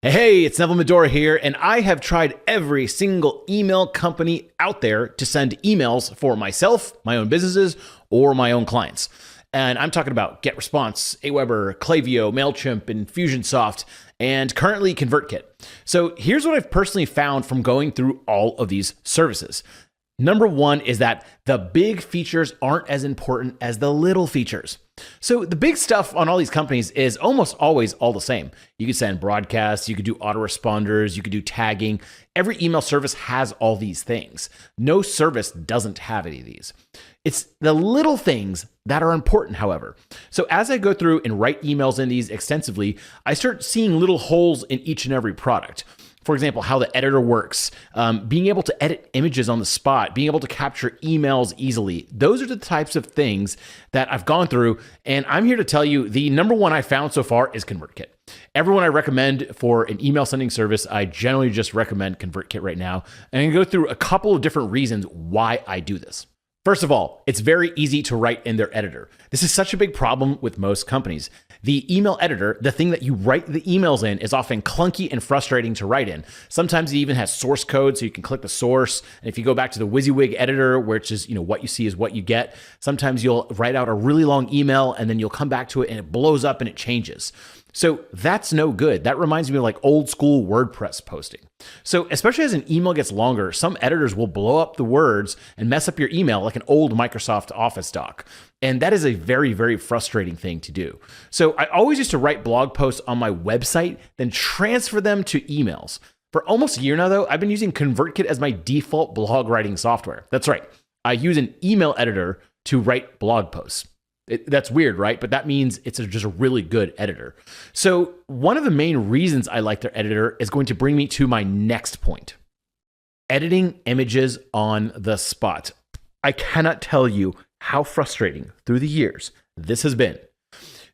Hey, it's Neville Medora here, and I have tried every single email company out there to send emails for myself, my own businesses, or my own clients. And I'm talking about GetResponse, Aweber, Klaviyo, MailChimp, Infusionsoft, and currently ConvertKit. So here's what I've personally found from going through all of these services. Number one is that the big features aren't as important as the little features. So the big stuff on all these companies is almost always all the same. You can send broadcasts, you could do autoresponders, you could do tagging. Every email service has all these things. No service doesn't have any of these. It's the little things that are important, however. So as I go through and write emails in these extensively, I start seeing little holes in each and every product. For example, how the editor works, being able to edit images on the spot, being able to capture emails easily. Those are the types of things that I've gone through. And I'm here to tell you the number one I found so far is ConvertKit. Everyone I recommend for an email sending service, I generally just recommend ConvertKit right now. And I'm going to go through a couple of different reasons why I do this. First of all, it's very easy to write in their editor. This is such a big problem with most companies. The email editor, the thing that you write the emails in, is often clunky and frustrating to write in. Sometimes it even has source code, so you can click the source. And if you go back to the WYSIWYG editor, which is, what you see is what you get, sometimes you'll write out a really long email and then you'll come back to it and it blows up and it changes. So that's no good. That reminds me of like old school WordPress posting. So especially as an email gets longer, some editors will blow up the words and mess up your email like an old Microsoft Office doc. And that is a very, very frustrating thing to do. So I always used to write blog posts on my website, then transfer them to emails. For almost a year now, though, I've been using ConvertKit as my default blog writing software. That's right. I use an email editor to write blog posts. That's weird, right? But that means it's just a really good editor. So one of the main reasons I like their editor is going to bring me to my next point. Editing images on the spot. I cannot tell you how frustrating through the years this has been.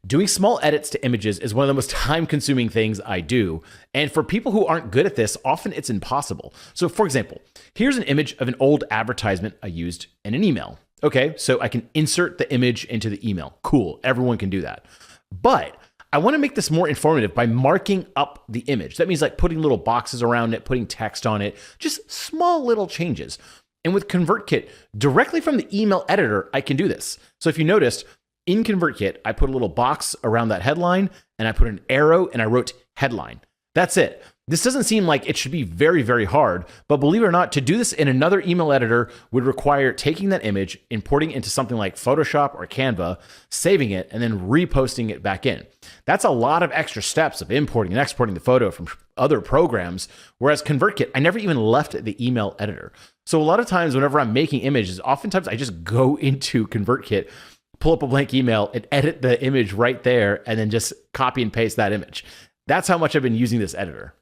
Doing small edits to images is one of the most time-consuming things I do. And for people who aren't good at this, often it's impossible. So for example, here's an image of an old advertisement I used in an email. Okay, so I can insert the image into the email. Cool, everyone can do that. But I want to make this more informative by marking up the image. That means like putting little boxes around it, putting text on it, just small little changes. And with ConvertKit, directly from the email editor, I can do this. So if you noticed, in ConvertKit, I put a little box around that headline, and I put an arrow, and I wrote headline. That's it. This doesn't seem like it should be very, very hard, but believe it or not, to do this in another email editor would require taking that image, importing it into something like Photoshop or Canva, saving it, and then reposting it back in. That's a lot of extra steps of importing and exporting the photo from other programs, whereas ConvertKit, I never even left the email editor. So a lot of times whenever I'm making images, oftentimes I just go into ConvertKit, pull up a blank email, and edit the image right there, and then just copy and paste that image. That's how much I've been using this editor.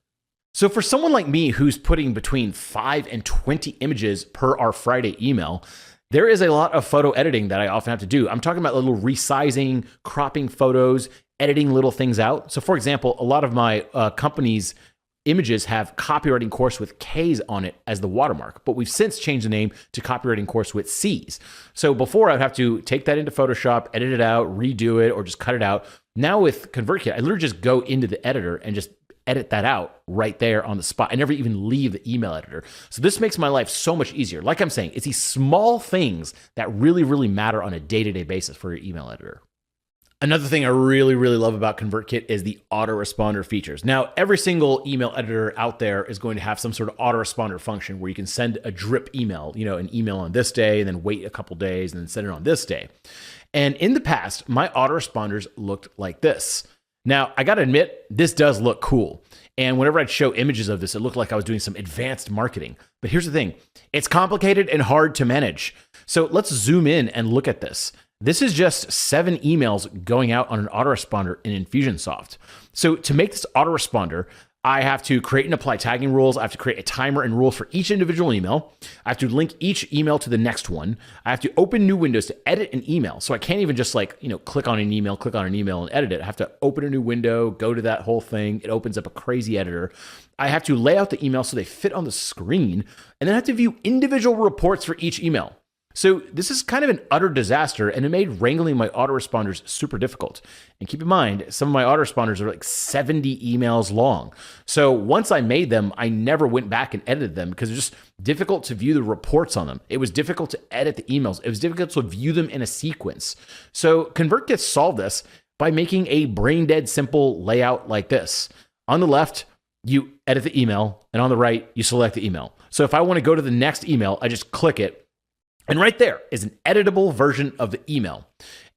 So for someone like me who's putting between 5 and 20 images per our Friday email, there is a lot of photo editing that I often have to do. I'm talking about a little resizing, cropping photos, editing little things out. So for example, a lot of my company's images have copywriting course with K's on it as the watermark, but we've since changed the name to copywriting course with C's. So before I'd have to take that into Photoshop, edit it out, redo it, or just cut it out. Now with ConvertKit, I literally just go into the editor and just edit that out right there on the spot. I never even leave the email editor. So this makes my life so much easier. Like I'm saying, it's these small things that really, really matter on a day-to-day basis for your email editor. Another thing I really, really love about ConvertKit is the autoresponder features. Now, every single email editor out there is going to have some sort of autoresponder function where you can send a drip email, an email on this day and then wait a couple days and then send it on this day. And in the past, my autoresponders looked like this. Now, I got to admit, this does look cool. And whenever I'd show images of this, it looked like I was doing some advanced marketing. But here's the thing, it's complicated and hard to manage. So let's zoom in and look at this. This is just 7 emails going out on an autoresponder in Infusionsoft. So to make this autoresponder, I have to create and apply tagging rules. I have to create a timer and rules for each individual email. I have to link each email to the next one. I have to open new windows to edit an email. So I can't even just click on an email and edit it. I have to open a new window, go to that whole thing. It opens up a crazy editor. I have to lay out the email so they fit on the screen, and then I have to view individual reports for each email. So this is kind of an utter disaster, and it made wrangling my autoresponders super difficult. And keep in mind, some of my autoresponders are like 70 emails long. So once I made them, I never went back and edited them because it's just difficult to view the reports on them. It was difficult to edit the emails. It was difficult to view them in a sequence. So ConvertKit solved this by making a brain dead simple layout like this. On the left, you edit the email, and on the right, you select the email. So if I want to go to the next email, I just click it. And right there is an editable version of the email.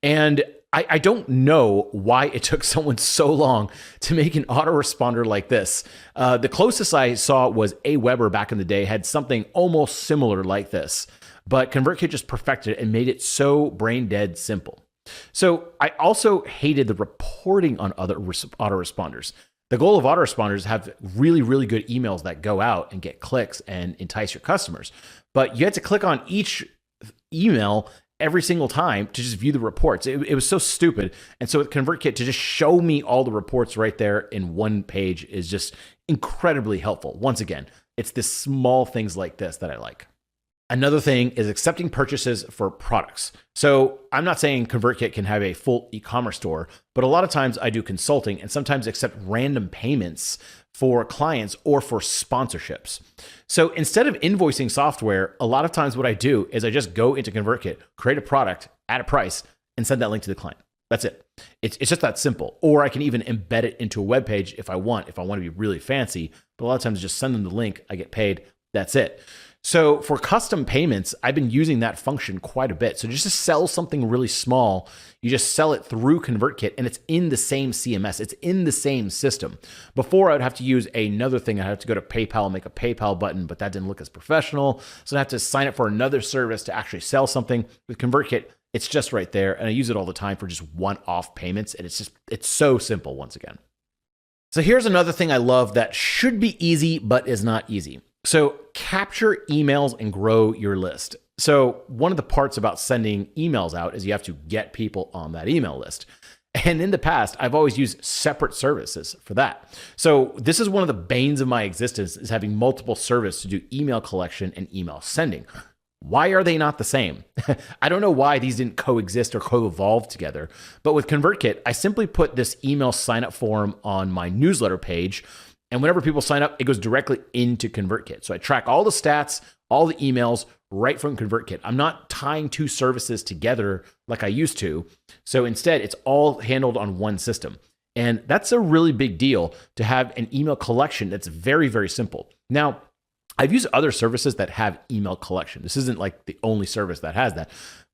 And I don't know why it took someone so long to make an autoresponder like this. The closest I saw was Aweber back in the day had something almost similar like this. But ConvertKit just perfected it and made it so brain dead simple. So I also hated the reporting on other autoresponders. The goal of autoresponders is have really, really good emails that go out and get clicks and entice your customers. But you had to click on each email every single time to just view the reports. It was so stupid. And so with ConvertKit, to just show me all the reports right there in one page is just incredibly helpful. Once again, it's the small things like this that I like. Another thing is accepting purchases for products. So I'm not saying ConvertKit can have a full e-commerce store, but a lot of times I do consulting and sometimes accept random payments for clients or for sponsorships. So instead of invoicing software, a lot of times what I do is I just go into ConvertKit, create a product, add a price, and send that link to the client. That's it. It's just that simple. Or I can even embed it into a web page if I want to be really fancy. But a lot of times just send them the link, I get paid, that's it. So for custom payments, I've been using that function quite a bit. So just to sell something really small, you just sell it through ConvertKit and it's in the same CMS. It's in the same system. Before I would have to use another thing. I'd have to go to PayPal and make a PayPal button, but that didn't look as professional. So I have to sign up for another service to actually sell something. With ConvertKit, it's just right there. And I use it all the time for just one-off payments. And it's so simple once again. So here's another thing I love that should be easy, but is not easy. So capture emails and grow your list. So one of the parts about sending emails out is you have to get people on that email list. And in the past, I've always used separate services for that. So this is one of the banes of my existence is having multiple services to do email collection and email sending. Why are they not the same? I don't know why these didn't coexist or co-evolve together. But with ConvertKit, I simply put this email sign-up form on my newsletter page. And whenever people sign up, it goes directly into ConvertKit. So I track all the stats, all the emails right from ConvertKit. I'm not tying two services together like I used to. So instead, it's all handled on one system. And that's a really big deal to have an email collection that's very, very simple. Now, I've used other services that have email collection. This isn't like the only service that has that,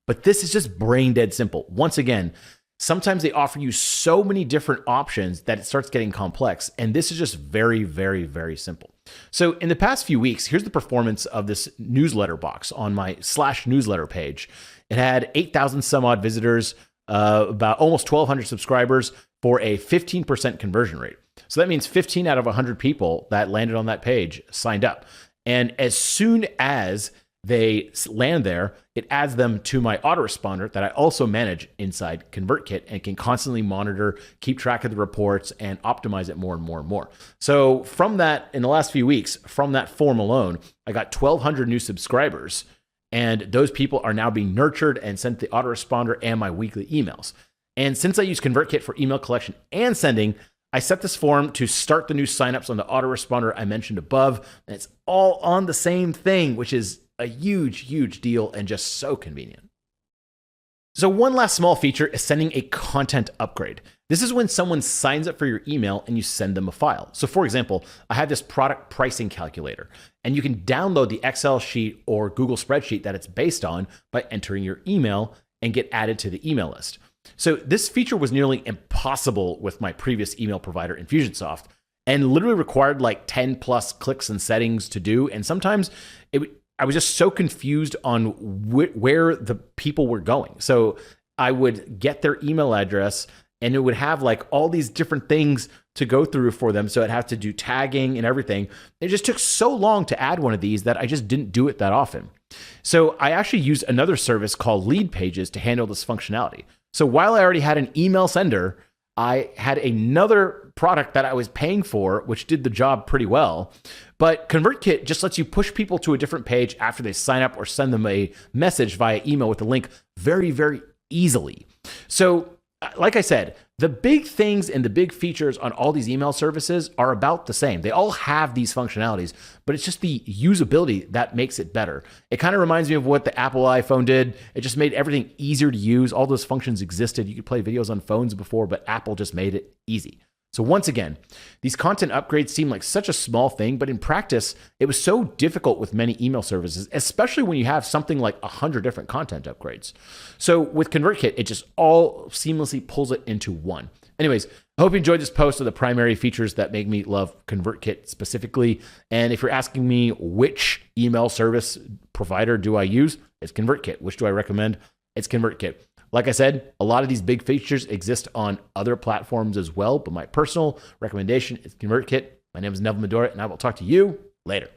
but this is just brain dead simple. Once again, sometimes they offer you so many different options that it starts getting complex. And this is just very, very, very simple. So in the past few weeks, here's the performance of this newsletter box on my /newsletter page. It had 8,000 some odd visitors, about almost 1,200 subscribers for a 15% conversion rate. So that means 15 out of 100 people that landed on that page signed up. And as soon as they land there, it adds them to my autoresponder that I also manage inside ConvertKit and can constantly monitor, keep track of the reports, and optimize it more and more and more. So from that, in the last few weeks, from that form alone, I got 1,200 new subscribers. And those people are now being nurtured and sent the autoresponder and my weekly emails. And since I use ConvertKit for email collection and sending, I set this form to start the new signups on the autoresponder I mentioned above. And it's all on the same thing, which is a huge, huge deal and just so convenient. So one last small feature is sending a content upgrade. This is when someone signs up for your email and you send them a file. So for example, I have this product pricing calculator, and you can download the Excel sheet or Google spreadsheet that it's based on by entering your email and get added to the email list. So this feature was nearly impossible with my previous email provider, Infusionsoft, and literally required like 10 plus clicks and settings to do. And sometimes I was just so confused on where the people were going. So I would get their email address and it would have like all these different things to go through for them. So I'd have to do tagging and everything. It just took so long to add one of these that I just didn't do it that often. So I actually used another service called Lead Pages to handle this functionality. So while I already had an email sender, I had another product that I was paying for, which did the job pretty well. But ConvertKit just lets you push people to a different page after they sign up or send them a message via email with the link very, very easily. So like I said, the big things and the big features on all these email services are about the same. They all have these functionalities, but it's just the usability that makes it better. It kind of reminds me of what the Apple iPhone did. It just made everything easier to use. All those functions existed. You could play videos on phones before, but Apple just made it easy. So once again, these content upgrades seem like such a small thing, but in practice, it was so difficult with many email services, especially when you have something like 100 different content upgrades. So with ConvertKit, it just all seamlessly pulls it into one. Anyways, I hope you enjoyed this post of the primary features that make me love ConvertKit specifically. And if you're asking me which email service provider do I use, it's ConvertKit. Which do I recommend? It's ConvertKit. Like I said, a lot of these big features exist on other platforms as well, but my personal recommendation is ConvertKit. My name is Neville Medora, and I will talk to you later.